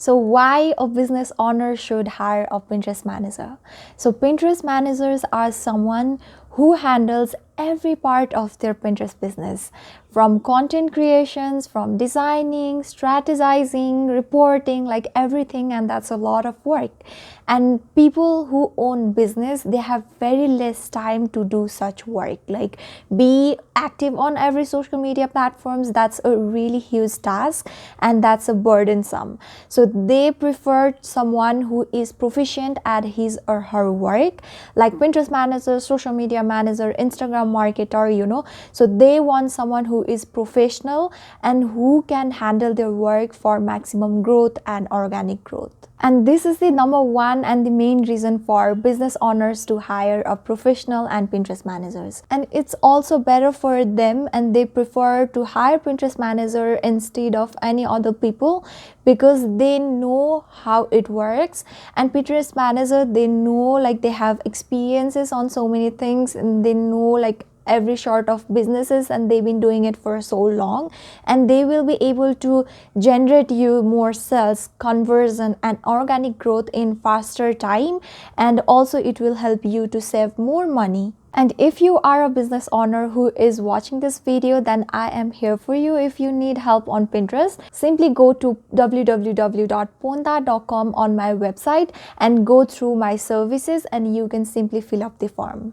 So why a business owner should hire a Pinterest manager? So Pinterest managers are someone who handles every part of their Pinterest business, from content creations, from designing, strategizing, reporting, like everything, and that's a lot of work. And people who own business, they have very less time to do such work, like be active on every social media platforms. That's a really huge task, and that's a burdensome. So they prefer someone who is proficient at his or her work, like Pinterest manager, social media manager, Instagram marketer, so they want someone who is professional and who can handle their work for maximum growth and organic growth. And this is the number one and the main reason for business owners to hire a professional and Pinterest managers. And it's also better for them, and they prefer to hire Pinterest manager instead of any other people, because they know how it works. And Pinterest manager, they know, like, they have experiences on so many things, and they know like every sort of businesses, and they've been doing it for so long, and they will be able to generate you more sales, conversion, and organic growth in faster time. And also it will help you to save more money. And if you are a business owner who is watching this video, then I am here for you. If you need help on Pinterest, simply go to www.ponda.com on my website and go through my services, and you can simply fill up the form.